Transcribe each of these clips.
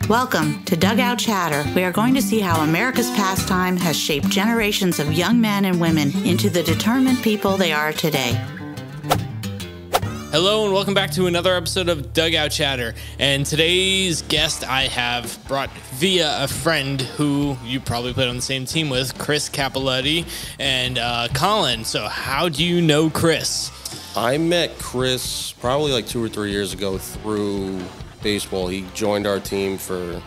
Welcome to Dugout Chatter. We are going to see how America's pastime has shaped generations of young men and women into the determined people they are today. Hello and welcome back to another episode of Dugout Chatter. And today's guest I have brought via a friend who you probably played on the same team with, Chris Cappelletti and Colin. So how do you know Chris? I met Chris probably like 2 or 3 years ago through baseball. He joined our team for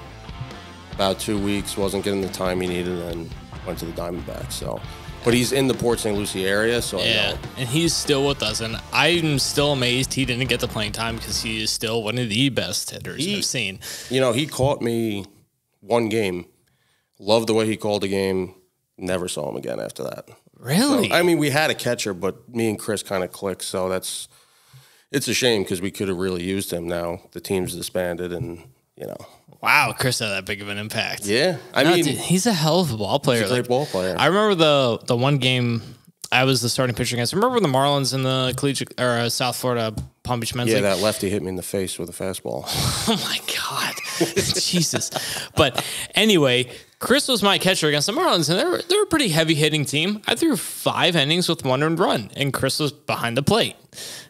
about 2 weeks, wasn't getting the time he needed, and went to the Diamondbacks. So, but he's in the Port St. Lucie area, so I know. And he's still with us, and I'm still amazed he didn't get the playing time because he is still one of the best hitters I've seen. You know, he caught me one game, loved the way he called the game, never saw him again after that. Really? So, I mean, we had a catcher, but me and Chris kind of clicked, so it's a shame because we could have really used him now. The team's disbanded and, you know. Wow, Chris had that big of an impact. Yeah. I mean, dude, he's a hell of a ball player. He's a great ball player. I remember the one game I was the starting pitcher against. Remember the Marlins in the collegiate or South Florida Palm Beach Men's League? Yeah, that lefty hit me in the face with a fastball. Oh, my God. Jesus. But anyway, Chris was my catcher against the Marlins, and they're a pretty heavy-hitting team. I threw 5 innings with 1 earned run, and Chris was behind the plate.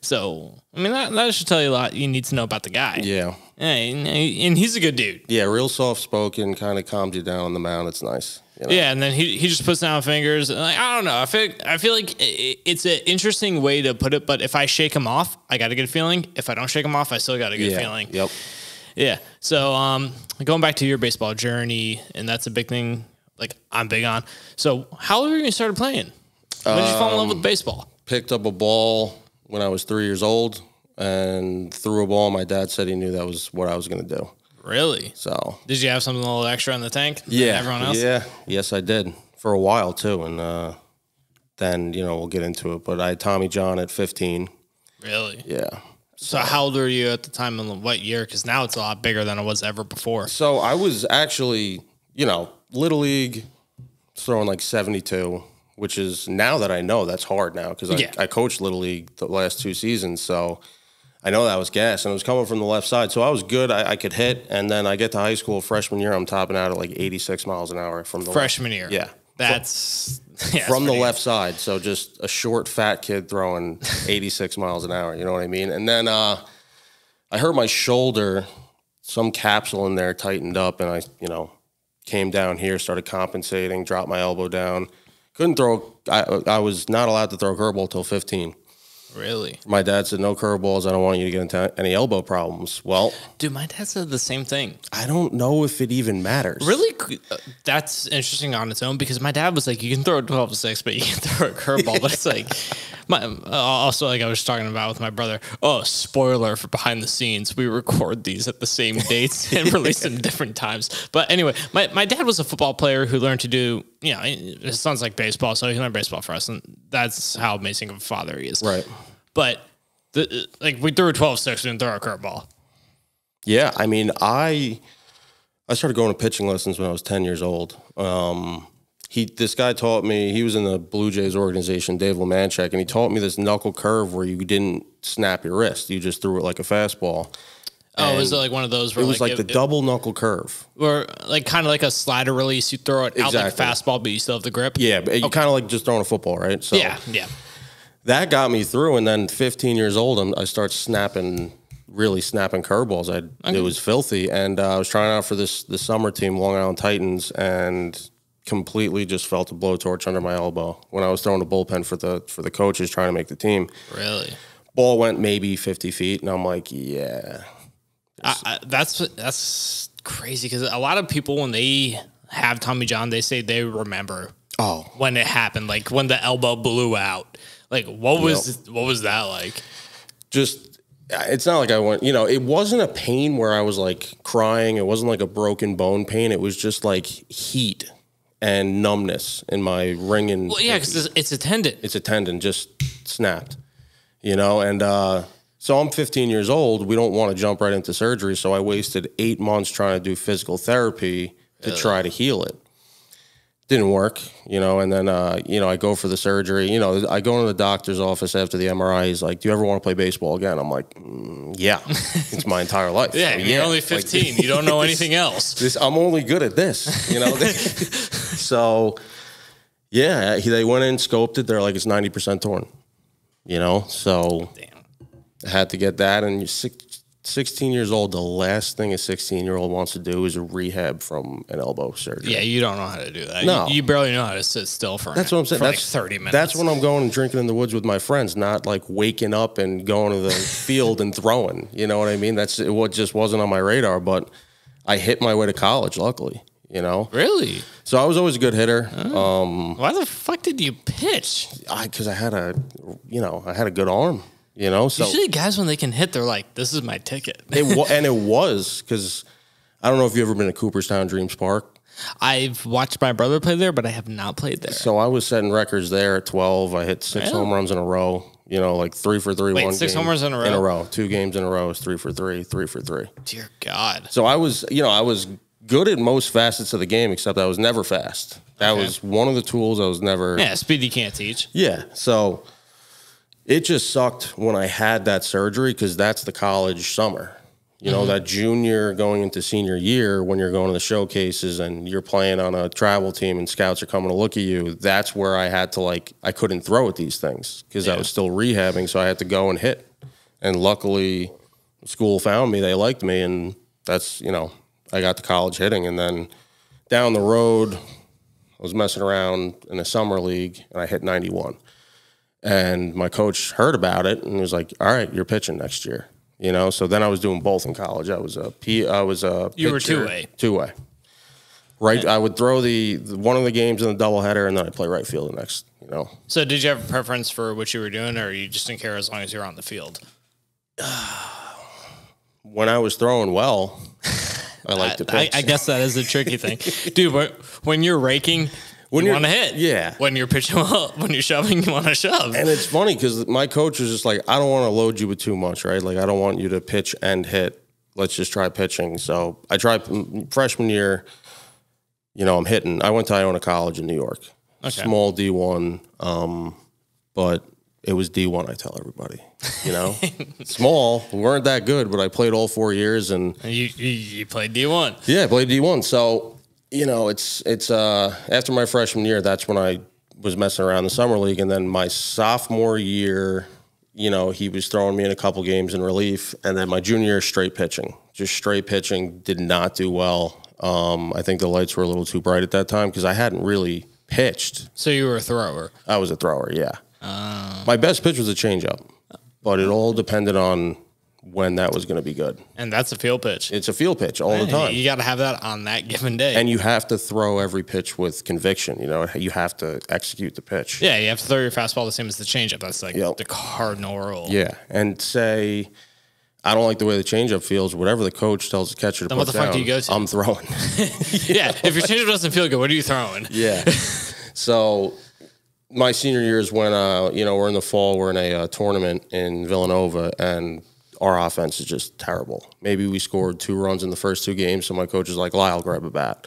So, I mean, that should tell you a lot you need to know about the guy. Yeah. And he's a good dude. Yeah, real soft-spoken, kind of calms you down on the mound. It's nice. You know? Yeah, and then he just puts down fingers. And like, I don't know. I feel like it's an interesting way to put it, but if I shake him off, I got a good feeling. If I don't shake him off, I still got a good feeling. Yep. Yeah. So going back to your baseball journey, and that's a big thing like I'm big on. So how old were you when you started playing? When did you fall in love with baseball? Picked up a ball when I was 3 years old and threw a ball. My dad said he knew that was what I was going to do. Really? So did you have something a little extra in the tank than everyone else? Yeah. Yes, I did for a while too. And then, you know, we'll get into it. But I had Tommy John at 15. Really? Yeah. So how old were you at the time and what year? Because now it's a lot bigger than it was ever before. So I was actually, you know, Little League, throwing like 72, which is, now that I know, that's hard now because I coached Little League the last 2 seasons. So I know that was gas, and it was coming from the left side. So I was good. I could hit, and then I get to high school freshman year, I'm topping out at like 86 miles an hour from the freshman year. Yeah. That's from the left side. So just a short, fat kid throwing 86 miles an hour. You know what I mean? And then I hurt my shoulder. Some capsule in there tightened up, and I, you know, came down here, started compensating, dropped my elbow down. Couldn't throw. I was not allowed to throw a curveball till 15. Really? My dad said, no curveballs. I don't want you to get into any elbow problems. Well, dude, my dad said the same thing. I don't know if it even matters. Really? That's interesting on its own because my dad was like, you can throw a 12-6, but you can't throw a curveball. But it's like, also like I was talking about with my brother, spoiler for behind the scenes, we record these at the same dates and release them different times. But anyway, my dad was a football player who learned to do, you know, it sounds like baseball, so he learned baseball for us, and that's how amazing of a father he is. Right. But like we threw a 12-6 and throw a curveball. Yeah, I mean, I started going to pitching lessons when I was 10 years old. This guy taught me, he was in the Blue Jays organization, Dave Lemanchek, and he taught me this knuckle curve where you didn't snap your wrist. You just threw it like a fastball. Oh, was it like one of those where it was like the double knuckle curve? Or like kind of like a slider release. You throw it out like a fastball, but you still have the grip? Yeah, but you kind of like just throwing a football, right? So yeah. That got me through, and then 15 years old, I start really snapping curveballs. It was filthy, and I was trying out for the summer team, Long Island Titans, and completely just felt a blowtorch under my elbow when I was throwing the bullpen for the coaches trying to make the team. Really? Ball went maybe 50 feet, and I'm like, yeah. That's crazy because a lot of people, when they have Tommy John, they say they remember when it happened, like when the elbow blew out. Like, what was that like? Just, it's not like I went, you know, it wasn't a pain where I was like crying. It wasn't like a broken bone pain. It was just like heat and numbness in my ring. And well, yeah, because it's a tendon. It's a tendon, just snapped, you know, and so I'm 15 years old. We don't want to jump right into surgery. So I wasted 8 months trying to do physical therapy to try to heal it. didn't work, and then, I go for the surgery. I go into the doctor's office after the MRI. He's like, do you ever want to play baseball again? I'm like, yeah, it's my entire life. Yeah, so, you're only 15. You don't know anything else. I'm only good at this, So, yeah, they went in, scoped it. They're like, it's 90% torn, so damn. I had to get that. And you're 16 years old, the last thing a 16-year-old wants to do is a rehab from an elbow surgery. Yeah, you don't know how to do that. No. You barely know how to sit still for That's what I'm saying. That's 30 minutes. That's when I'm going and drinking in the woods with my friends, not like waking up and going to the field and throwing. You know what I mean? That's what just wasn't on my radar, but I hit my way to college, luckily, Really? So I was always a good hitter. Why the fuck did you pitch? Because I had a good arm. So usually guys, when they can hit, they're like, this is my ticket. And it was, because I don't know if you've ever been to Cooperstown Dreams Park. I've watched my brother play there, but I have not played there. So I was setting records there at 12. I hit 6 home runs in a row, like 3 for 3. Wait, 6 home runs in a row? In a row. 2 games in a row is 3 for 3, 3 for 3. Dear God. So I was good at most facets of the game, except I was never fast. That was one of the tools I was never. Yeah, speed you can't teach. Yeah. So it just sucked when I had that surgery, because that's the college summer. That junior going into senior year, when you're going to the showcases and you're playing on a travel team and scouts are coming to look at you, that's where I had to, I couldn't throw at these things because I was still rehabbing, so I had to go and hit. And luckily, school found me, they liked me, and that's, I got to college hitting. And then down the road, I was messing around in a summer league, and I hit 91. And my coach heard about it and was like, all right, you're pitching next year. So then I was doing both in college. I was a pitcher. You were two-way. Two-way. Right. I would throw the one of the games in the doubleheader, and then I'd play right field the next, So did you have a preference for what you were doing, or you just didn't care as long as you were on the field? When I was throwing well, I liked to pitch. I guess that is a tricky thing. Dude, when you're raking, you want to hit. Yeah. When you're pitching well, when you're shoving, you want to shove. And it's funny because my coach was just like, I don't want to load you with too much, right? Like, I don't want you to pitch and hit. Let's just try pitching. So I tried freshman year, I'm hitting. I went to Iona College in New York. Okay. Small D1, but it was D1, I tell everybody. Small, we weren't that good, but I played all 4 years. And you played D1. Yeah, I played D1. So it's after my freshman year, that's when I was messing around the summer league. And then my sophomore year, he was throwing me in a couple games in relief. And then my junior year, straight pitching. Just straight pitching, did not do well. I think the lights were a little too bright at that time because I hadn't really pitched. So you were a thrower? I was a thrower, yeah. My best pitch was a changeup, but it all depended on when that was going to be good. And that's a field pitch. It's a field pitch all the time. You got to have that on that given day. And you have to throw every pitch with conviction. You have to execute the pitch. Yeah, you have to throw your fastball the same as the changeup. That's like the cardinal rule. Yeah, and say, I don't like the way the changeup feels. Whatever the coach tells the catcher to then put what the down, fuck do you go to? I'm throwing. Yeah, if your changeup doesn't feel good, what are you throwing? Yeah. So my senior year is when, we're in the fall, we're in a tournament in Villanova, and our offense is just terrible. Maybe we scored 2 runs in the first 2 games, so my coach is like, Lyall, grab a bat.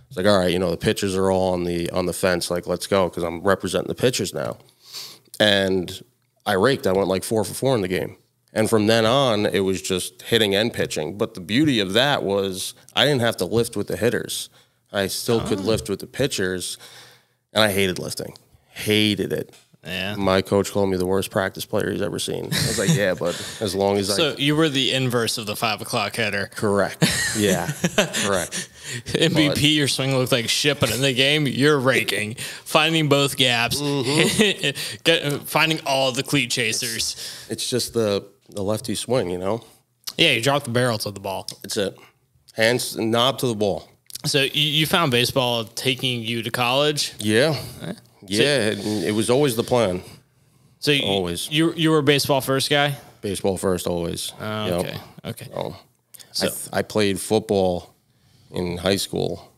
It's like, all right, the pitchers are all on the fence, like, let's go, because I'm representing the pitchers now. And I raked. I went like 4 for 4 in the game. And from then on, it was just hitting and pitching. But the beauty of that was I didn't have to lift with the hitters. I still could lift with the pitchers, and I hated lifting. Hated it. Yeah. My coach called me the worst practice player he's ever seen. I was like, yeah, but as long as So you were the inverse of the 5 o'clock hitter. Correct. Yeah. Correct. MVP, your swing looked like shit, but in the game, you're raking, finding both gaps, finding all the cleat chasers. It's just the lefty swing, Yeah, you drop the barrel to the ball. That's it. Hands, knob to the ball. So you found baseball taking you to college? Yeah. Yeah, it was always the plan. So always. You were a baseball first guy? Baseball first, always. Oh, okay. Okay. So I played football in high school.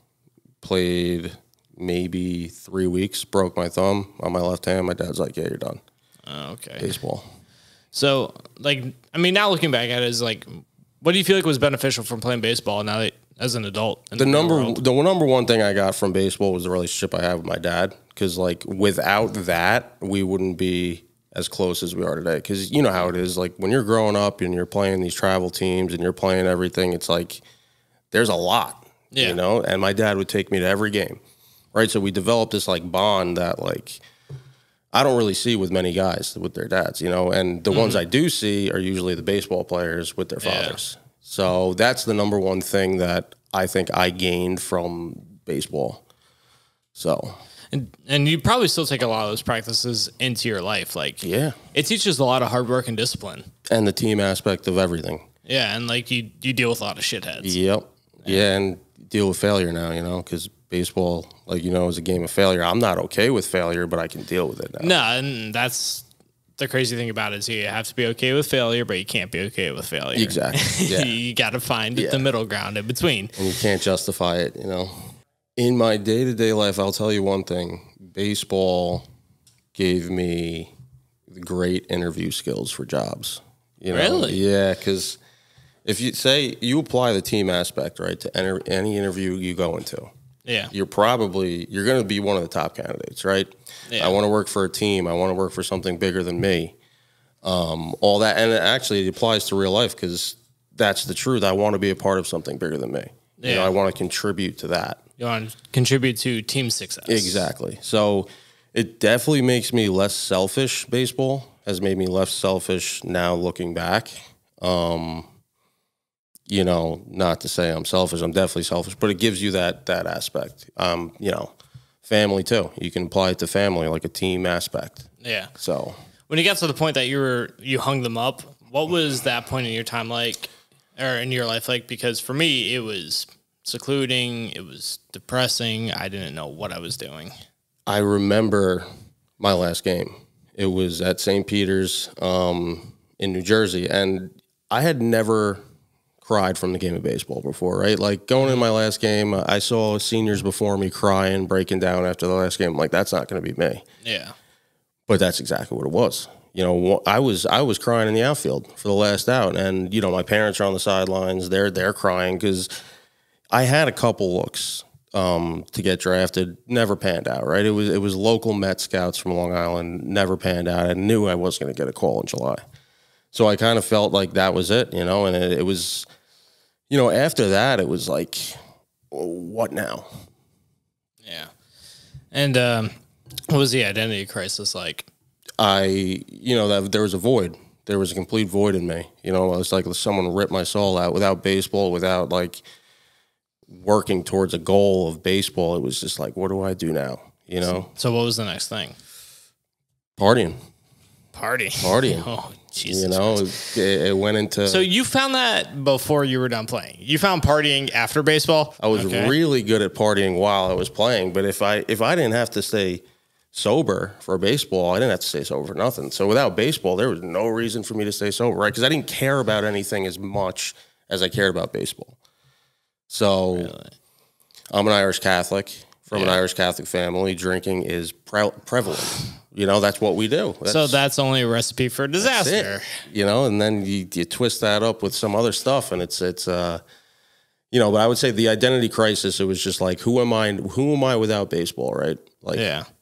Played maybe 3 weeks. Broke my thumb on my left hand. My dad's like, "Yeah, you're done." Okay. Baseball. So, now looking back at it, is like, what do you feel like was beneficial from playing baseball? Now that as an adult? The number one thing I got from baseball was the relationship I had with my dad. Because, like, without that, we wouldn't be as close as we are today. Because you know how it is. Like, when you're growing up and you're playing these travel teams and you're playing everything, it's like there's a lot, you know? And my dad would take me to every game, right? So we developed this, like, bond that, like, I don't really see with many guys with their dads, you know? And the ones I do see are usually the baseball players with their fathers. Yeah. So that's the number one thing that I think I gained from baseball. So... And you probably still take a lot of those practices into your life. Like, it teaches a lot of hard work and discipline. And the team aspect of everything. Yeah, and, like, you deal with a lot of shitheads. Yep. Yeah, and deal with failure now, you know, because baseball, like, you know, is a game of failure. I'm not okay with failure, but I can deal with it now. No, and that's the crazy thing about it is you have to be okay with failure, but you can't be okay with failure. Exactly. Yeah. You got to find the middle ground in between. And you can't justify it, you know. In my day-to-day life, I'll tell you one thing. Baseball gave me great interview skills for jobs. You know? Really? Yeah, because if you say you apply the team aspect, right, to any interview you go into, you're going to be one of the top candidates, right? Yeah. I want to work for a team. I want to work for something bigger than me. All that. And actually, it applies to real life because that's the truth. I want to be a part of something bigger than me. Yeah. You know, I want to contribute to that. You want to contribute to team success. Exactly. So it definitely makes me less selfish. Baseball has made me less selfish now looking back. You know, not to say I'm selfish. I'm definitely selfish, but it gives you that aspect. You know, family too. You can apply it to family, like a team aspect. Yeah. So when you got to the point that you hung them up, what was that point in your time like, or in your life like? Because for me, it was secluding, it was depressing. I didn't know what I was doing. I remember my last game. It was at St. Peter's in New Jersey, and I had never cried from the game of baseball before, right? Like, going in my last game, I saw seniors before me crying, breaking down after the last game. I'm like, that's not going to be me. Yeah. But that's exactly what it was. You know, I was crying in the outfield for the last out, and, you know, my parents are on the sidelines. They're crying because I had a couple looks to get drafted, never panned out, right? It was local Met scouts from Long Island, never panned out. I knew I wasn't going to get a call in July. So I kind of felt like that was it, you know, and it was, you know, after that, it was like, what now? Yeah. And what was the identity crisis like? You know, that there was a void. There was a complete void in me. You know, it was like someone ripped my soul out. Without baseball, without, like, working towards a goal of baseball, it was just like, what do I do now? You know? So what was the next thing? Partying. Oh, Jesus. You know, it went into... So you found that before you were done playing? You found partying after baseball? I was really good at partying while I was playing, but if I didn't have to stay sober for baseball, I didn't have to stay sober for nothing. So without baseball, there was no reason for me to stay sober, right? Because I didn't care about anything as much as I cared about baseball. So really? I'm an Irish Catholic from an Irish Catholic family. Drinking is prevalent. You know, that's what we do. So that's only a recipe for disaster. You know, and then you twist that up with some other stuff, and it's you know, but I would say the identity crisis, it was just like, who am I without baseball, right? Like,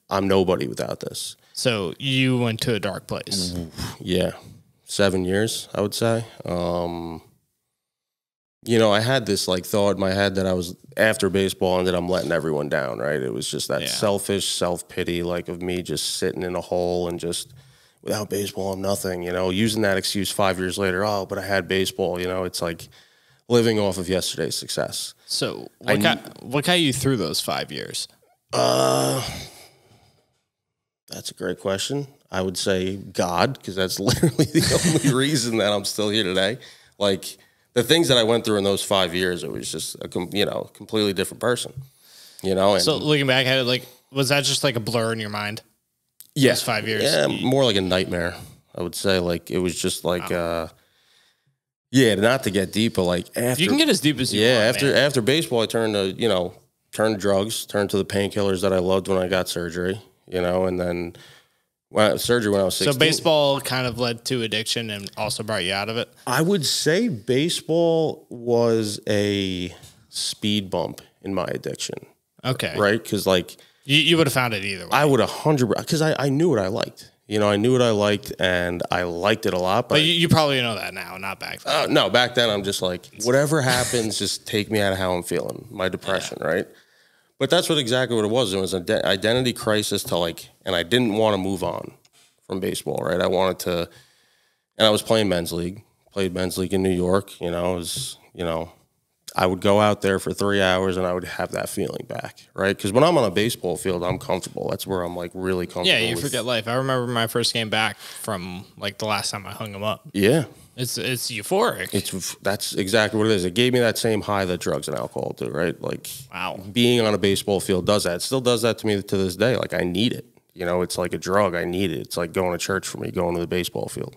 I'm nobody without this. So you went to a dark place. Yeah. 7 years, I would say. You know, I had this, like, thought in my head that I was after baseball and that I'm letting everyone down, right? It was just that selfish self-pity, like, of me just sitting in a hole and just, without baseball, I'm nothing, you know, using that excuse 5 years later, oh, but I had baseball, you know, it's like living off of yesterday's success. So what got you through those 5 years? That's a great question. I would say God, because that's literally the only reason that I'm still here today. Like, the things that I went through in those 5 years, it was just a completely different person, you know. And so looking back at it, like, was that just like a blur in your mind? Yeah, those 5 years. Yeah, more like a nightmare. I would say, like, it was just like, not to get deep, but like after you can get as deep as you want. After baseball, I turned to drugs, turned to the painkillers that I loved when I got surgery, you know, and then. Surgery when I was 16. So baseball kind of led to addiction and also brought you out of it? I would say baseball was a speed bump in my addiction. Okay. Right? Because, like... You would have found it either way. I would 100%... Because I knew what I liked. You know, I knew what I liked, and I liked it a lot. But you probably know that now, not back then. No, back then I'm just like, whatever happens, just take me out of how I'm feeling, my depression, right? But that's exactly what it was. It was an identity crisis to like, and I didn't want to move on from baseball, right? I wanted to, and I was playing men's league, played men's league in New York. You know, it was, you know, I would go out there for 3 hours and I would have that feeling back, right? Because when I'm on a baseball field, I'm comfortable. That's where I'm like really comfortable. Yeah, you forget life. I remember my first game back from like the last time I hung him up. Yeah. It's euphoric. That's exactly what it is. It gave me that same high that drugs and alcohol do, right? Like, wow, being on a baseball field does that. It still does that to me to this day. Like, I need it. You know, it's like a drug. I need it. It's like going to church for me, going to the baseball field.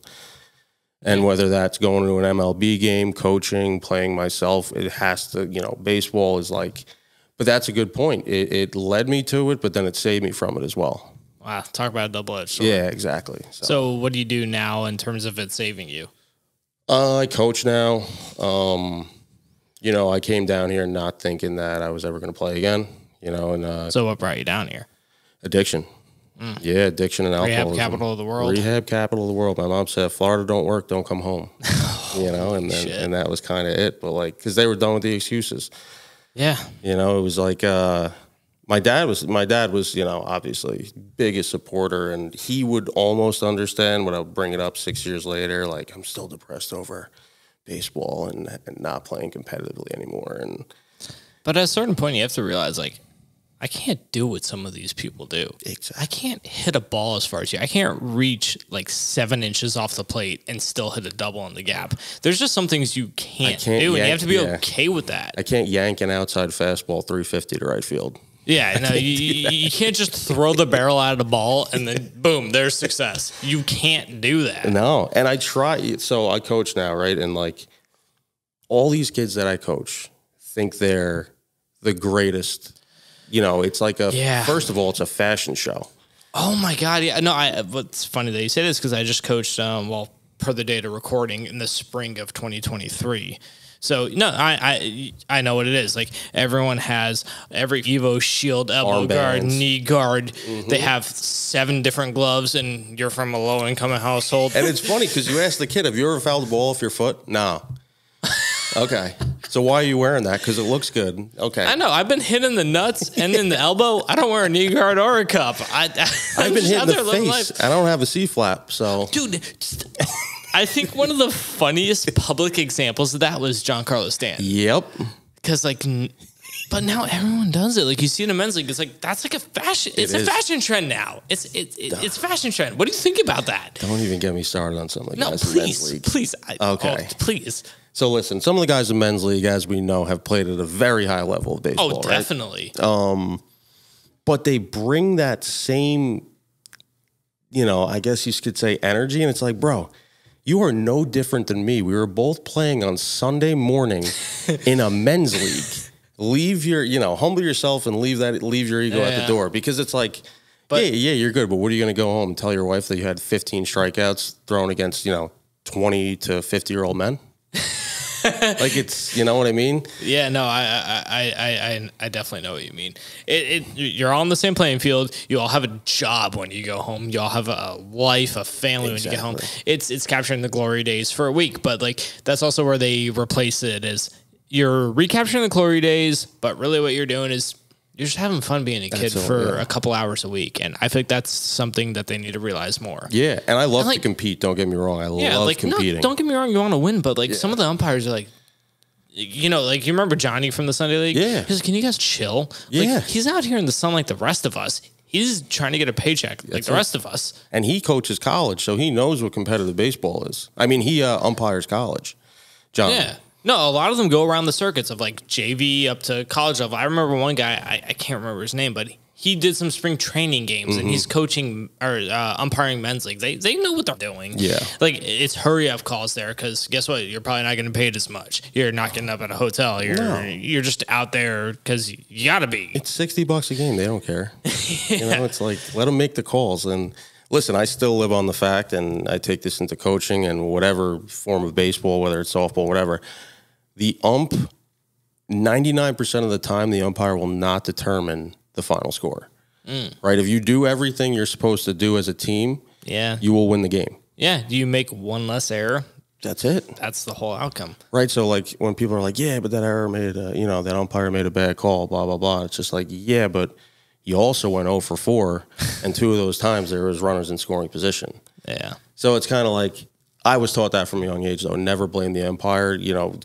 And whether that's going to an MLB game, coaching, playing myself, it has to, you know, baseball is like, but that's a good point. It led me to it, but then it saved me from it as well. Wow. Talk about a double-edged sword. Yeah, exactly. So what do you do now in terms of it saving you? I coach now. You know, I came down here not thinking that I was ever going to play again, you know, and so what brought you down here? Addiction. Yeah, addiction and alcoholism. Rehab capital of the world. Rehab capital of the world. My mom said, Florida don't work, don't come home. You know, and then and that was kind of it. But like, because they were done with the excuses. Yeah. You know, it was like my dad was, you know, obviously biggest supporter, and he would almost understand when I would bring it up 6 years later, like, I'm still depressed over baseball and not playing competitively anymore. But at a certain point, you have to realize, like, I can't do what some of these people do. Exactly. I can't hit a ball as far as you. I can't reach like 7 inches off the plate and still hit a double in the gap. There's just some things you can't do, and you have to be okay with that. I can't yank an outside fastball 350 to right field. Yeah, no, you can't just throw the barrel out of the ball and then boom, there's success. You can't do that. No, and I try. So I coach now, right? And like all these kids that I coach think they're the greatest. You know, it's like first of all, it's a fashion show. Oh my God. Yeah. No, what's funny that you say this, because I just coached, per the date of recording in the spring of 2023. So no, I know what it is. Like everyone has every Evo Shield, elbow guard, knee guard. They have 7 different gloves, and you're from a low income household. And it's funny because you ask the kid, have you ever fouled the ball off your foot? No. Okay. So why are you wearing that? Because it looks good. Okay. I know. I've been hitting the nuts and then the elbow. I don't wear a knee guard or a cup. I've been hitting the face. I don't have a C-flap, so. Dude, I think one of the funniest public examples of that was Giancarlo Stanton. Yep. Because, like, but now everyone does it. Like, you see in the men's league, it's like, that's like a fashion. It's a fashion trend now. It's fashion trend. What do you think about that? Don't even get me started on something like that. No, please. Please. Okay. Please. So listen, some of the guys in men's league, as we know, have played at a very high level of baseball. Oh, definitely. Right? But they bring that same, you know, I guess you could say energy, and it's like, bro, you are no different than me. We were both playing on Sunday morning in a men's league. Leave your, you know, humble yourself and leave your ego at the door, because it's like, yeah, you're good, but what are you going to go home and tell your wife that you had 15 strikeouts thrown against, you know, 20 to 50-year-old men? Like, it's, you know what I mean? Yeah, no, I definitely know what you mean. You're all on the same playing field. You all have a job when you go home. You all have a life, a family when you get home. It's capturing the glory days for a week, but like that's also where they replace it as you're recapturing the glory days, but really what you're doing is you're just having fun being a kid for a couple hours a week. And I think that's something that they need to realize more. Yeah. And I love to compete. Don't get me wrong. I love competing. No, don't get me wrong. You want to win, but like some of the umpires are like, you know, like you remember Johnny from the Sunday League? Yeah. He's like, can you guys chill? Yeah. Like, he's out here in the sun like the rest of us. He's trying to get a paycheck like the rest of us. And he coaches college, so he knows what competitive baseball is. I mean, he umpires college. Johnny. Yeah. No, a lot of them go around the circuits of like JV up to college level. I remember one guy, I can't remember his name, but he did some spring training games and he's coaching or umpiring men's league. They know what they're doing. Yeah. Like it's hurry up calls there because guess what? You're probably not getting paid as much. You're not getting up at a hotel. You're just out there because you got to be. It's $60 a game. They don't care. You know, it's like, let them make the calls. And listen, I still live on the fact, and I take this into coaching and whatever form of baseball, whether it's softball, whatever. The ump 99% of the time, the umpire will not determine the final score. Right? If you do everything you're supposed to do as a team, you will win the game. Yeah. Do you make one less error? That's it. That's the whole outcome. Right. So like when people are like, yeah, but that error made, that umpire made a bad call, blah, blah, blah. It's just like, yeah, but you also went 0 for 4. And 2 of those times there was runners in scoring position. Yeah. So it's kind of like, I was taught that from a young age, though. Never blame the umpire.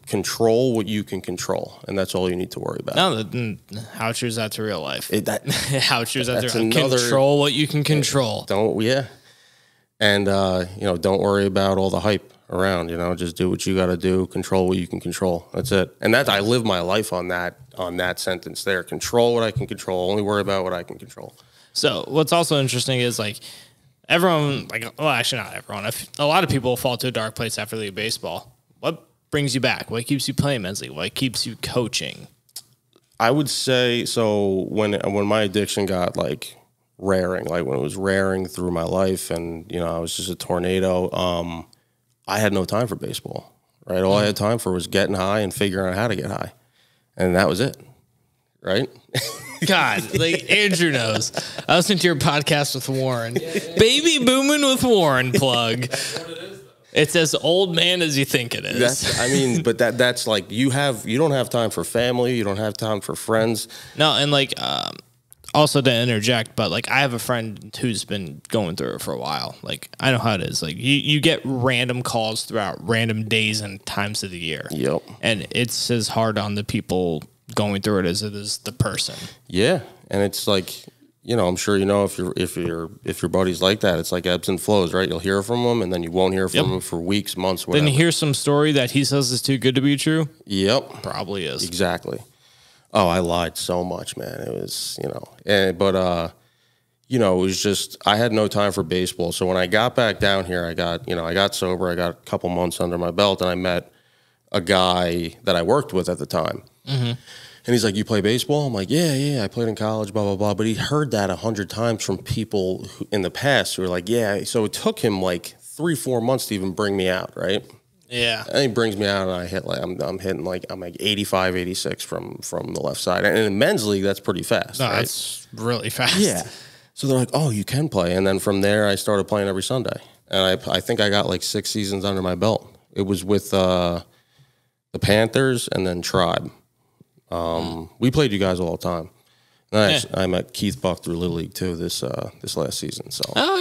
Control what you can control, and that's all you need to worry about. No, how true is that to real life? How true is that to real life? Another, control what you can control. And don't worry about all the hype around. Just do what you got to do. Control what you can control. That's it. And I live my life on that sentence there. Control what I can control. Only worry about what I can control. So what's also interesting is like. Everyone, actually not everyone. A lot of people fall to a dark place after league baseball. What brings you back? What keeps you playing men's league? What keeps you coaching? I would say, so when my addiction got like raring, like when it was raring through my life and, I was just a tornado, I had no time for baseball, right? All I had time for was getting high and figuring out how to get high. And that was it, right? God, like Andrew knows. I listened to your podcast with Warren. Baby booming with Warren plug. That's what it is, though. It's as old man as you think it is. But that's like you don't have time for family, you don't have time for friends. No, and like also to interject, but like I have a friend who's been going through it for a while. Like I know how it is. Like you get random calls throughout random days and times of the year. Yep. And it's as hard on the people going through it as it is the person. Yeah, and it's like I'm sure if your buddy's like that, it's like ebbs and flows, right? You'll hear from them, and then you won't hear from them for weeks, months, whatever. Then you hear some story that he says is too good to be true. Yep, probably is. Exactly. Oh, I lied so much, man. It was it was just I had no time for baseball. So when I got back down here, I got sober. I got a couple months under my belt, and I met a guy that I worked with at the time. Mm-hmm. And he's like, you play baseball? I'm like, yeah, I played in college, blah, blah, blah. But he heard that 100 times from people in the past who were like, yeah. So it took him like 3-4 months to even bring me out, right? Yeah. And he brings me out and I hit like, I'm hitting like, I'm like 85, 86 from the left side. And in men's league, that's pretty fast. No, right? that's really fast. Yeah. So they're like, oh, you can play. And then from there, I started playing every Sunday. And I think I got like 6 seasons under my belt. It was with the Panthers and then Tribe. We played you guys all the time. And I met Keith Buck through Little League too this last season. So no,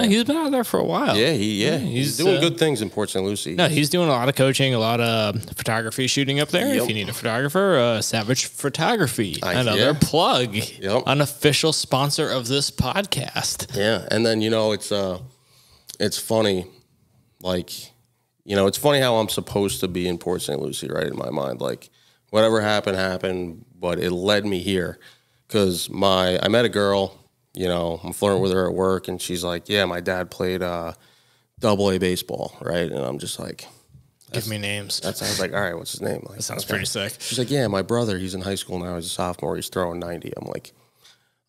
he's been out there for a while. Yeah, he's doing good things in Port St. Lucie. No, he's doing a lot of coaching, a lot of photography shooting up there. Yep. If you need a photographer, Savage Photography, another plug, unofficial sponsor of this podcast. Yeah, and then it's funny, like it's funny how I'm supposed to be in Port St. Lucie, right? In my mind, like whatever happened, but it led me here. Because I met a girl, I'm flirting with her at work, and she's like, yeah, my dad played AA baseball, right? And I'm just like, give me names. I was like, all right, what's his name? Like, that sounds pretty sick. She's like, yeah, my brother, he's in high school now, he's a sophomore, he's throwing 90. I'm like,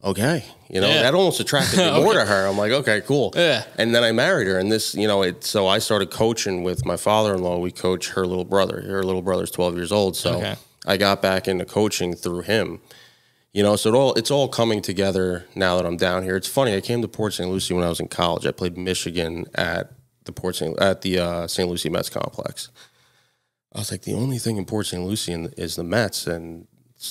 okay, that almost attracted me more to her. I'm like, okay, cool. Yeah. And then I married her, and this, so I started coaching with my father-in-law. We coach her little brother. Her little brother's 12 years old, so I got back into coaching through him. So it's all coming together now that I'm down here. It's funny. I came to Port St. Lucie when I was in college. I played Michigan at the St. Lucie Mets complex. I was like, the only thing in Port St. Lucie is the Mets, and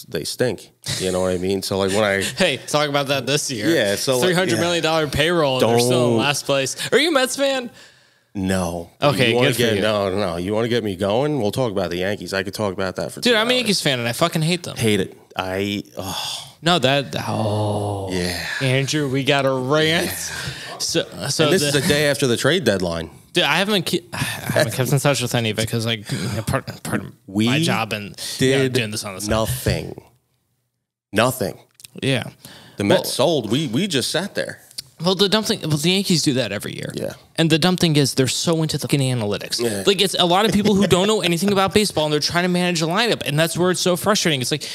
they stink. You know what I mean? So like when talk about that this year. Yeah, so $300 million payroll. And they're still in last place. Are you a Mets fan? No. Okay, good for you. No. You want to get me going? We'll talk about the Yankees. I could talk about that for 2 hours. I'm a Yankees fan, and I fucking hate them. Hate it. Yeah. Andrew, we got a rant. Yeah. So and this is the day after the trade deadline. Dude, I haven't kept in touch with any of it because part of my job and doing this on the side. Nothing. Yeah. The Mets sold. We just sat there. Well, the dumb thing, the Yankees do that every year. Yeah. And the dumb thing is they're so into the fucking analytics. Yeah. Like, it's a lot of people who don't know anything about baseball, and they're trying to manage a lineup, and that's where it's so frustrating. It's like,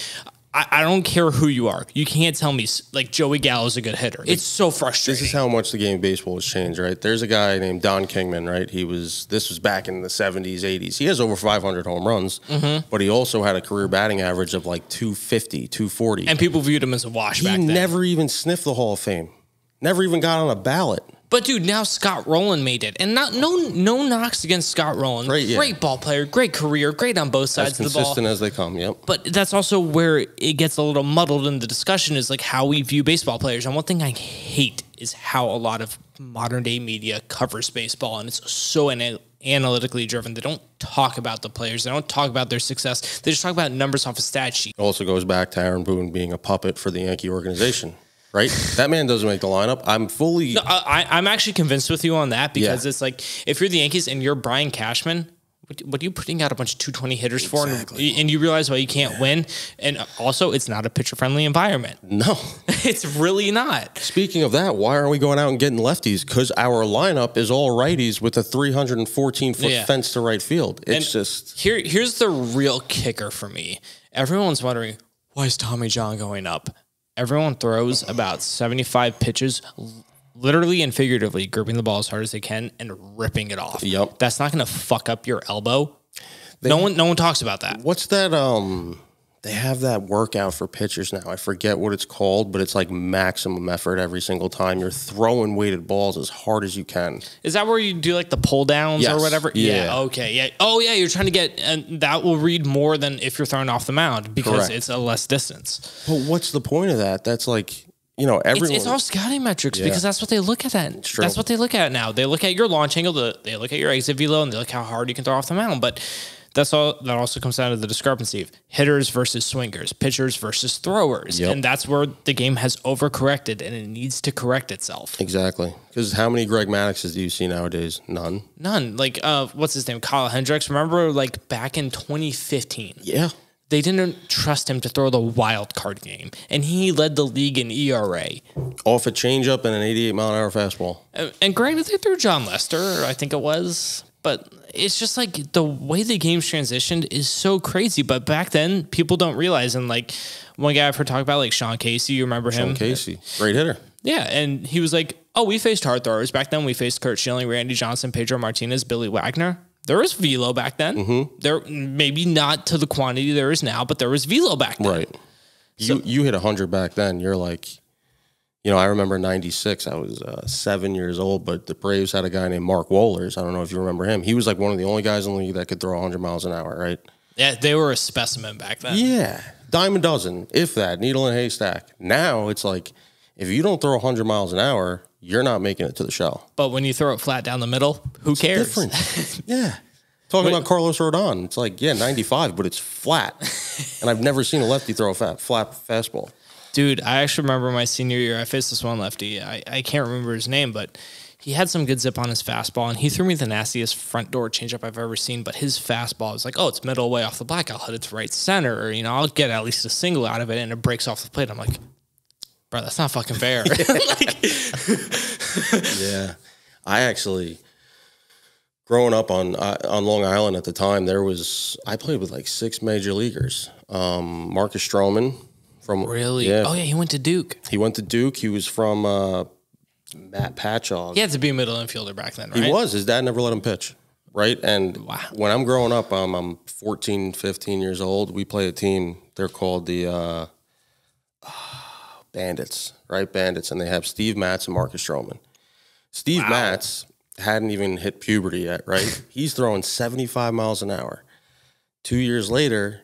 I don't care who you are. You can't tell me like Joey Gallo's a good hitter. It's so frustrating. This is how much the game of baseball has changed, right? There's a guy named Don Kingman, right? This was back in the 70s, 80s. He has over 500 home runs, but he also had a career batting average of like 250, 240. And people viewed him as a wash back then. He never even sniffed the Hall of Fame. Never even got on a ballot. But dude, now Scott Rowland made it, and no knocks against Scott Rowland. Great ball player, great career, great on both sides of the ball. As consistent as they come. Yep. But that's also where it gets a little muddled in the discussion is like how we view baseball players. And one thing I hate is how a lot of modern day media covers baseball, and it's so analytically driven. They don't talk about the players. They don't talk about their success. They just talk about numbers off a stat sheet. It also goes back to Aaron Boone being a puppet for the Yankee organization. Right? That man doesn't make the lineup. I'm actually convinced with you on that because it's like if you're the Yankees and you're Brian Cashman, what are you putting out a bunch of 220 hitters for? And you realize why you can't win. And also, it's not a pitcher-friendly environment. No. It's really not. Speaking of that, why aren't we going out and getting lefties? Because our lineup is all righties with a 314-foot fence to right field. Here's the real kicker for me. Everyone's wondering, why is Tommy John going up? Everyone throws about 75 pitches, literally and figuratively, gripping the ball as hard as they can and ripping it off. Yep. That's not going to fuck up your elbow. No one talks about that. What's that? They have that workout for pitchers now. I forget what it's called, but it's like maximum effort every single time. You're throwing weighted balls as hard as you can. Is that where you do like the pull downs or whatever? Yeah. Okay. Yeah. Oh, yeah. You're trying to get, and that will read more than if you're throwing off the mound because it's a less distance. But what's the point of that? That's like, everyone. It's all scouting metrics because that's what they look at. That's what they look at now. They look at your launch angle, they look at your exit velo, and they look how hard you can throw off the mound. But that also comes down to the discrepancy of hitters versus swingers, pitchers versus throwers. Yep. And that's where the game has overcorrected, and it needs to correct itself. Exactly. Because how many Greg Maddoxes do you see nowadays? None. Like, what's his name? Kyle Hendricks. Remember, like, back in 2015? Yeah. They didn't trust him to throw the wild card game, and he led the league in ERA. Off a changeup and an 88-mile-an-hour fastball. And granted, they threw John Lester, I think it was, but it's just like the way the game's transitioned is so crazy. But back then, people don't realize. And like one guy I've heard talk about, like Sean Casey, you remember him? Sean Casey, great hitter. Yeah, and he was like, "Oh, we faced hard throwers back then. We faced Kurt Schilling, Randy Johnson, Pedro Martinez, Billy Wagner. There was velo back then. Mm-hmm. There maybe not to the quantity there is now, but there was velo back then. Right. You hit 100 back then. You're like." I remember 96. I was 7 years old, but the Braves had a guy named Mark Wohlers. I don't know if you remember him. He was like one of the only guys in the league that could throw 100 miles an hour, right? Yeah, they were a specimen back then. Yeah. Dime a dozen, if that, needle in a haystack. Now it's like, if you don't throw 100 miles an hour, you're not making it to the show. But when you throw it flat down the middle, who cares? Different. Yeah. Talking about Carlos Rodon, it's like, 95, but it's flat. And I've never seen a lefty throw a flat fastball. Dude, I actually remember my senior year, I faced this one lefty. I can't remember his name, but he had some good zip on his fastball, and he threw me the nastiest front door changeup I've ever seen, but his fastball was like, it's middle way off the black. I'll hit it to right center, or, I'll get at least a single out of it, and it breaks off the plate. I'm like, bro, that's not fucking fair. Yeah. I actually, growing up on Long Island at the time, I played with like 6 major leaguers. Marcus Stroman. Really? Yeah. Oh, yeah, he went to Duke. He went to Duke. He was from Matt Patchogue. He had to be a middle infielder back then, right? He was. His dad never let him pitch, right? And when I'm growing up, I'm 14, 15 years old. We play a team. They're called the Bandits, right? Bandits. And they have Steve Matz and Marcus Stroman. Steve Matz hadn't even hit puberty yet, right? He's throwing 75 miles an hour. 2 years later,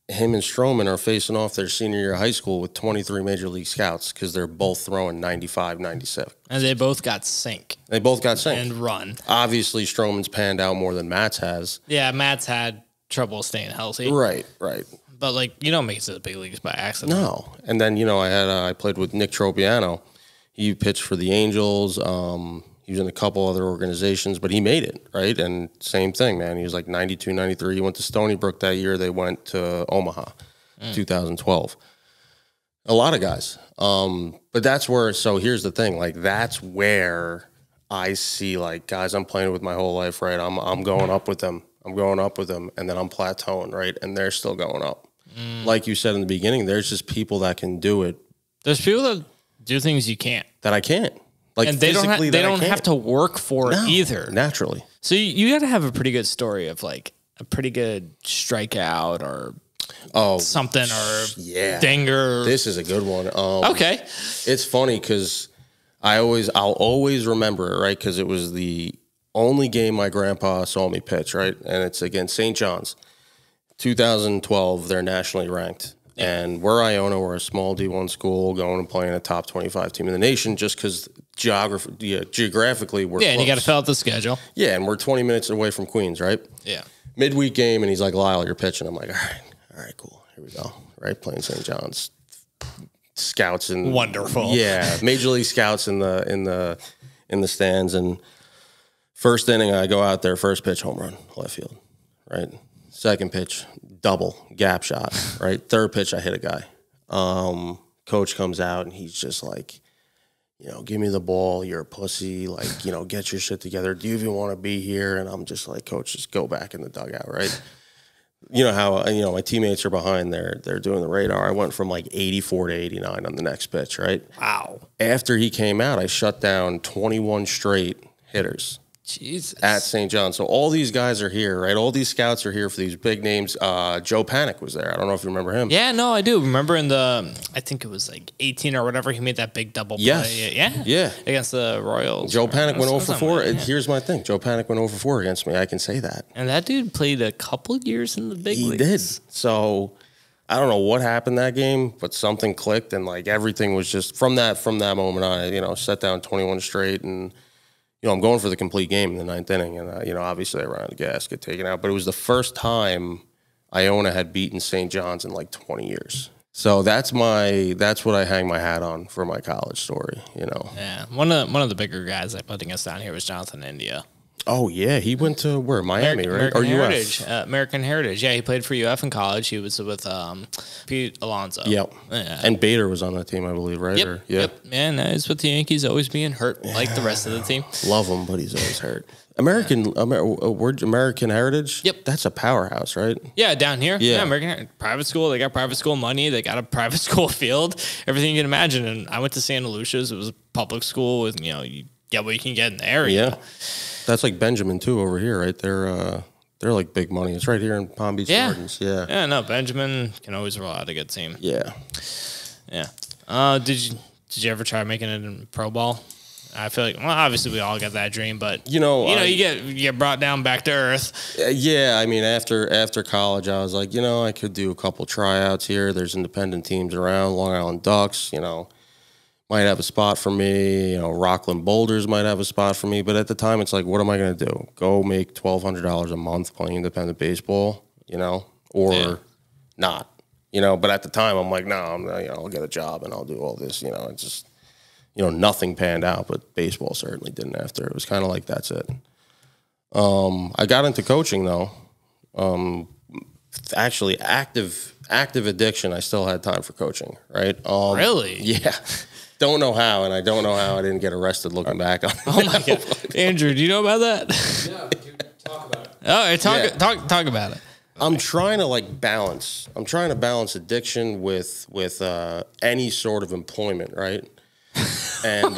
him and Stroman are facing off their senior year of high school with 23 major league scouts because they're both throwing 95, 96. And they both got sink. And run. Obviously, Stroman's panned out more than Matt's has. Yeah, Matt's had trouble staying healthy. Right. But, you don't make it to the big leagues by accident. No. And then, I played with Nick Tropiano. He pitched for the Angels. He was in a couple other organizations, but he made it, right? And same thing, man. He was like 92, 93. He went to Stony Brook that year. They went to Omaha, 2012. A lot of guys. But that's where, so here's the thing. That's where I see, guys I'm playing with my whole life, right? I'm going up with them. And then I'm plateauing, right? And they're still going up. like you said in the beginning, there's just people that can do it. There's people that do things you can't. That I can't. Like, and they don't have to work for it either. Naturally. So you got to have a pretty good story of like a pretty good strikeout or something or dinger. This is a good one. Okay. It's funny because I'll always remember it, right? Because it was the only game my grandpa saw me pitch, right? And it's against St. John's. 2012, they're nationally ranked. And we're Iona, we're a small D1 school going and playing a top 25 team in the nation just because geographically we're close. And you got to fill out the schedule. Yeah, and we're 20 minutes away from Queens, right? Yeah. Midweek game, and he's like, Lyall, you're pitching. I'm like, all right, cool. Here we go. Right, playing St. John's. Scouts and wonderful. Yeah, major league scouts in the stands. And first inning, I go out there, first pitch, home run, left field, right? Second pitch, double, gap shot, right? Third pitch, I hit a guy. Coach comes out, and he's just like, give me the ball. You're a pussy. Like, get your shit together. Do you even want to be here? And I'm just like, Coach, just go back in the dugout, right? You know how, my teammates are behind there. They're doing the radar. I went from like 84 to 89 on the next pitch, right? Wow. After he came out, I shut down 21 straight hitters. Jesus. At St. John. So all these guys are here, right? All these scouts are here for these big names. Joe Panic was there. I don't know if you remember him. Yeah, no, I do. Remember I think it was like 18 or whatever, he made that big double play. Yes. Yeah. Against the Royals. Joe Panic went 0 for 4. Here's my thing. Joe Panic went 0 for 4 against me. I can say that. And that dude played a couple years in the big leagues. He did. So I don't know what happened that game, but something clicked, and like everything was just from that moment on, set down 21 straight, and I'm going for the complete game in the ninth inning, and obviously I ran out of gas, get taken out. But it was the first time Iona had beaten St. John's in like 20 years. So that's what I hang my hat on for my college story. Yeah, one of the bigger guys I put against down here was Jonathan India. Oh yeah, he went to where? Miami, right? American or Heritage, UF? American Heritage. Yeah, he played for UF in college. He was with Pete Alonso. Yep. Yeah. And Bader was on that team, I believe, right? Yep. Yep. Man, he's with the Yankees, always being hurt like the rest of the team. Love him, but he's always hurt. American Heritage. Yep. That's a powerhouse, right? Yeah, down here. Yeah. American Heritage. Private school. They got private school money. They got a private school field. Everything you can imagine. And I went to Santa Lucia's. It was a public school with you get what you can get in the area. Yeah. That's like Benjamin too over here, right? They're like big money. It's right here in Palm Beach Gardens. Yeah. Yeah, no, Benjamin can always roll out a good team. Yeah. Yeah. Did you ever try making it in pro ball? I feel like, well, obviously we all got that dream, but you get brought down back to earth. Yeah, I mean, after college, I was like, I could do a couple tryouts here. There's independent teams around, Long Island Ducks, might have a spot for me. Rockland Boulders might have a spot for me. But at the time, it's like, what am I going to do? Go make $1,200 a month playing independent baseball, or not, But at the time, I'm like, no, I'll get a job and I'll do all this. It's just, nothing panned out. But baseball certainly didn't after. It was kind of like, that's it. I got into coaching though. Actually, active addiction. I still had time for coaching. Right? Really? Yeah. Don't know how, and I don't know how I didn't get arrested looking back on it. Oh, my God. Andrew, do you know about that? Yeah, dude, talk about it. All right, talk about it. I'm trying to balance. I'm trying to balance addiction with any sort of employment, right? And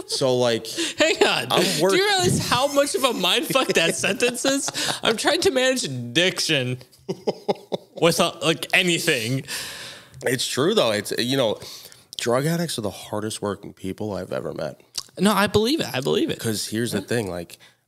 so hang on. Do you realize how much of a mindfuck that sentence is? I'm trying to manage addiction with anything. It's true though. It's drug addicts are the hardest working people I've ever met. No, I believe it. Because here's the thing,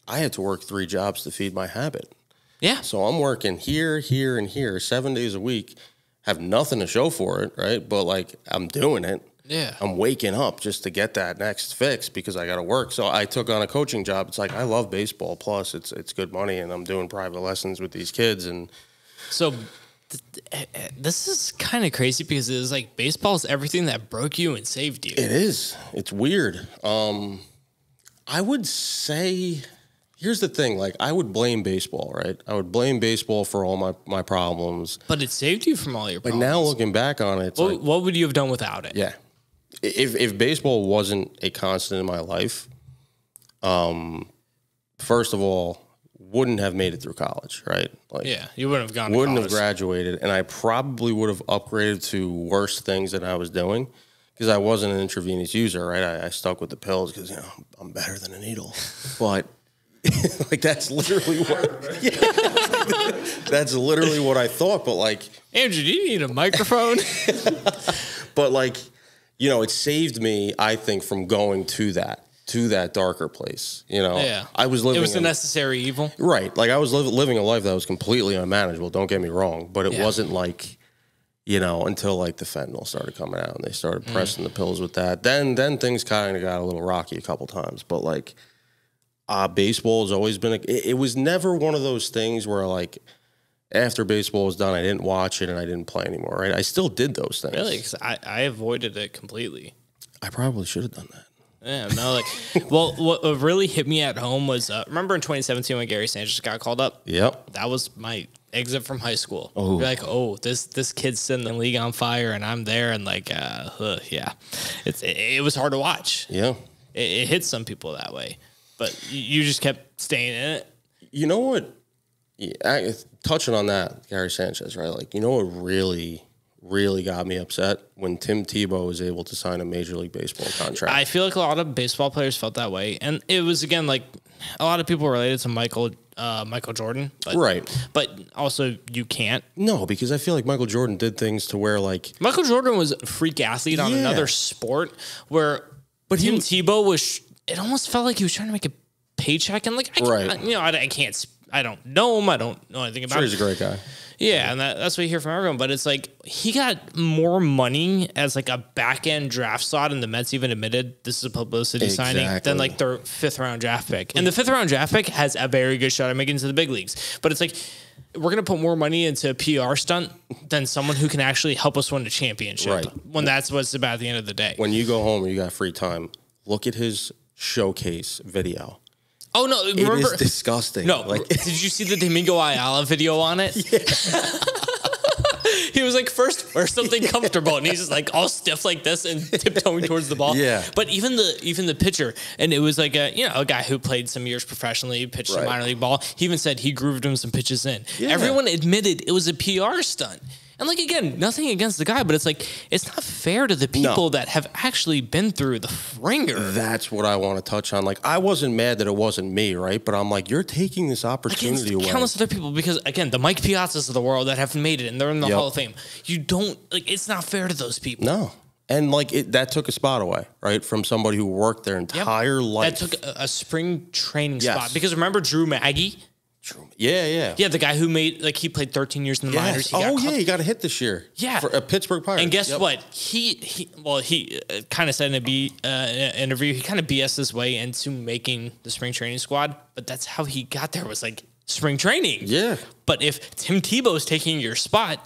I had to work 3 jobs to feed my habit. Yeah. So I'm working here, and here 7 days a week, have nothing to show for it, right? But I'm doing it. Yeah. I'm waking up just to get that next fix because I got to work. So I took on a coaching job. It's I love baseball. Plus it's good money, and I'm doing private lessons with these kids. And so this is kind of crazy because it was baseball is everything that broke you and saved you. It is. It's weird. I would say, here's the thing. I would blame baseball, right? I would blame baseball for all my problems. But it saved you from all your problems. But now looking back on it, what would you have done without it? Yeah. If baseball wasn't a constant in my life, first of all, wouldn't have made it through college, right? Like, yeah, you wouldn't have gone. Wouldn't have graduated, and I probably would have upgraded to worse things than I was doing because I wasn't an intravenous user, right? I stuck with the pills because I'm better than a needle, but like that's literally what. That's literally what I thought. But like, Andrew, do you need a microphone? But like, it saved me, I think, from going to that darker place. Yeah. I was living. It was a necessary evil, right? Like I was living a life that was completely unmanageable. Don't get me wrong, but it wasn't like, until like the fentanyl started coming out and they started pressing the pills with that. Then things kind of got a little rocky a couple times. But like, baseball has always been. It was never one of those things where like, after baseball was done, I didn't watch it and I didn't play anymore. Right? I still did those things. Really? Because I avoided it completely. I probably should have done that. Yeah, no, well, what really hit me at home was, remember in 2017 when Gary Sanchez got called up? Yep. That was my exit from high school. Oh. You're like, this kid's setting the league on fire, and I'm there, and like, yeah. It was hard to watch. Yeah. It hits some people that way, but you just kept staying in it. You know what? Touching on that, Gary Sanchez, right? Like, what really got me upset when Tim Tebow was able to sign a Major League Baseball contract. I feel like a lot of baseball players felt that way, and it was again like a lot of people related to Michael Jordan, right? But also you can't. No, because I feel like Michael Jordan did things to where like Michael Jordan was a freak athlete on another sport, Tim Tebow was. It almost felt like he was trying to make a paycheck, and like I can't. I don't know him. I don't know anything about him. He's a great guy. Yeah, and that's what you hear from everyone. But it's like he got more money as like a back end draft slot, and the Mets even admitted this is a publicity signing than like their 5th round draft pick. And the 5th round draft pick has a very good shot at making it to the big leagues. But it's like we're gonna put more money into a PR stunt than someone who can actually help us win a championship. Right. When that's what's about at the end of the day. When you go home and you got free time, look at his showcase video. Oh, no. Remember? It is disgusting. No. Did you see the Domingo Ayala video on it? Yeah. He was like, first, wear something comfortable. And he's just like all stiff like this and tiptoeing towards the ball. Yeah. But even the pitcher, and it was like a guy who played some years professionally, pitched some minor league ball. He even said he grooved him some pitches in. Yeah. Everyone admitted it was a PR stunt. And like, again, nothing against the guy, but it's like, it's not fair to the people that have actually been through the ringer. That's what I want to touch on. Like, I wasn't mad that it wasn't me, right? But I'm like, you're taking this opportunity away. Countless other people, because again, the Mike Piazzas of the world that have made it and they're in the Hall of Fame. You don't, like, it's not fair to those people. No. And like that took a spot away, right? From somebody who worked their entire life. That took a spring training spot. Because remember Drew Maggi? Yeah. Yeah, the guy who he played 13 years in the minors. He got a hit this year. Yeah. For a Pittsburgh Pirates. And guess what? He kind of said in an interview, he kind of BS his way into making the spring training squad, but that's how he got there, was like spring training. Yeah. But if Tim Tebow's taking your spot,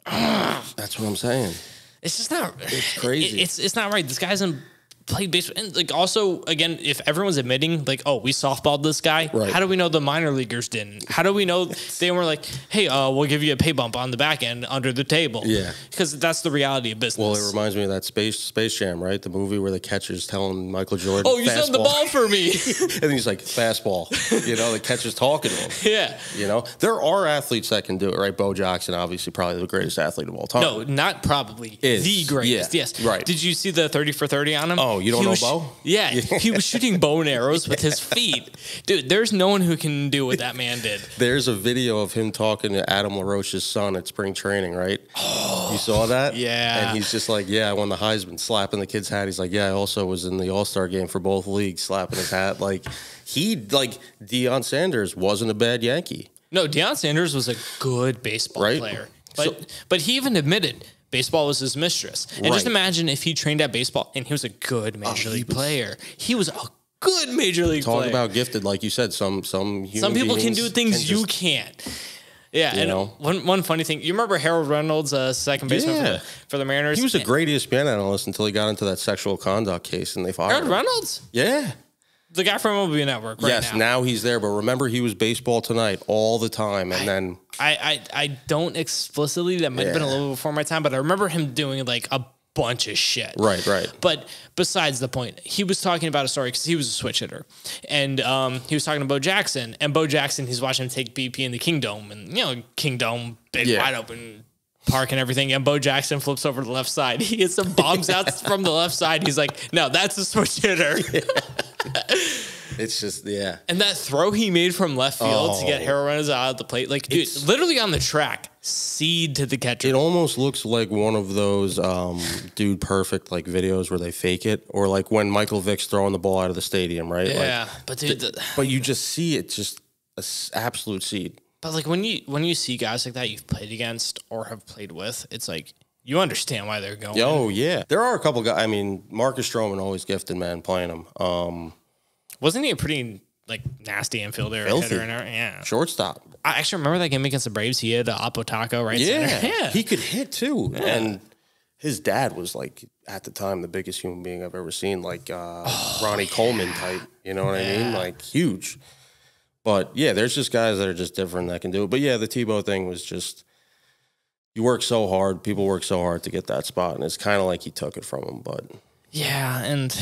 that's what I'm saying. It's just not. It's crazy. It's not right. This guy's played baseball, and like also again, if everyone's admitting like, oh, we softballed this guy, how do we know the minor leaguers didn't? How do we know they were like, hey, we'll give you a pay bump on the back end under the table? Yeah, because that's the reality of business. Well, it reminds me of that Space Jam, right? The movie where the catcher's telling Michael Jordan, "Oh, you sent the ball for me," and he's like, "Fastball." The catcher's talking to him. Yeah, there are athletes that can do it, right? Bo Jackson, obviously, probably the greatest athlete of all time. No, not probably the greatest. Yeah. Yes, right. Did you see the 30 for 30 on him? Oh, you don't know Bo? Yeah, he was shooting bow and arrows with his feet. Dude, there's no one who can do what that man did. There's a video of him talking to Adam LaRoche's son at spring training, right? Oh, you saw that? Yeah. And he's just like, I won the Heisman, slapping the kid's hat. He's like, I also was in the All-Star game for both leagues, slapping his hat. Deion Sanders wasn't a bad Yankee. No, Deion Sanders was a good baseball player. But he even admitted baseball was his mistress. And just imagine if he trained at baseball and he was a good major league player. He was a good major league player. Talk about gifted, like you said, some people can do things you can't. Yeah, and one funny thing, you remember Harold Reynolds, second baseman for the Mariners? He was a great ESPN analyst until he got into that sexual conduct case and they fired him. Harold Reynolds? Yeah. The guy from MLB Network right now. Yes, now he's there, but remember he was Baseball Tonight all the time, and then... I don't explicitly, that might have been a little before my time, but I remember him doing like a bunch of shit. Right. But besides the point, he was talking about a story because he was a switch hitter. And he was talking to Bo Jackson. And Bo Jackson, he's watching him take BP in the Kingdome. And, Kingdome, big, wide open park and everything. And Bo Jackson flips over to the left side. He gets some bombs out from the left side. He's like, no, that's a switch hitter. It's just, And that throw he made from left field to get Harold Reynolds out of the plate, like, dude, literally on the track, seed to the catcher. It almost looks like one of those Dude Perfect like videos where they fake it, or like when Michael Vick's throwing the ball out of the stadium, right? Yeah, but dude, but you just see it, just an absolute seed. But like when you see guys like that you've played against or have played with, it's like you understand why they're going. Oh yeah, there are a couple guys. I mean, Marcus Stroman always gifted, man, playing him. Wasn't he a pretty like nasty infielder, hitter, and everything? Yeah, shortstop. I actually remember that game against the Braves. He had Apo Taco right center. Yeah, he could hit too. Yeah. And his dad was like at the time the biggest human being I've ever seen, like Ronnie Coleman type. You know what I mean? Like huge. But yeah, there's just guys that are just different that can do it. But yeah, the Tebow thing was just, you work so hard. People work so hard to get that spot, and it's kind of like he took it from him. But yeah, and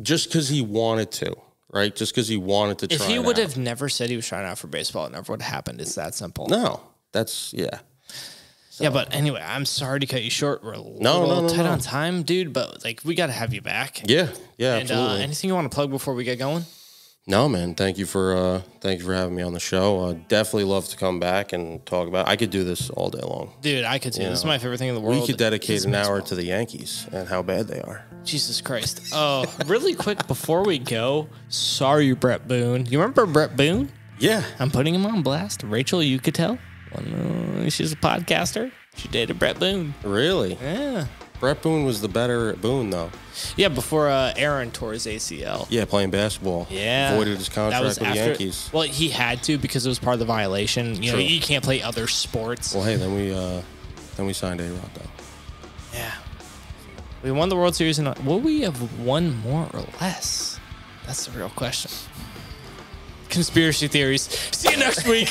just because he wanted to, right? Just because he wanted to. If he would have never said he was trying out for baseball, it never would have happened. It's that simple. No, that's So. Yeah, but anyway, I'm sorry to cut you short. We're a little tight on time, dude. But like, we got to have you back. Yeah, and, absolutely. Anything you want to plug before we get going? No, man. Thank you for having me on the show. Definitely love to come back and talk about. I could do this all day long, dude. I could too. This is my favorite thing in the world. We could dedicate an hour to the Yankees and how bad they are. Jesus Christ! Oh, really quick before we go, sorry, Brett Boone. You remember Brett Boone? Yeah, I'm putting him on blast. Rachel, you could tell. She's a podcaster. She dated Brett Boone. Really? Yeah. Brett Boone was the better Boone, though. Yeah, before Aaron tore his ACL. Yeah, playing basketball. Yeah. Avoided his contract with the Yankees. Well, he had to because it was part of the violation. You know, you can't play other sports. Well, hey, then we signed A-Rod, though. Yeah. We won the World Series, and will we have won more or less? That's the real question. Conspiracy theories. See you next week.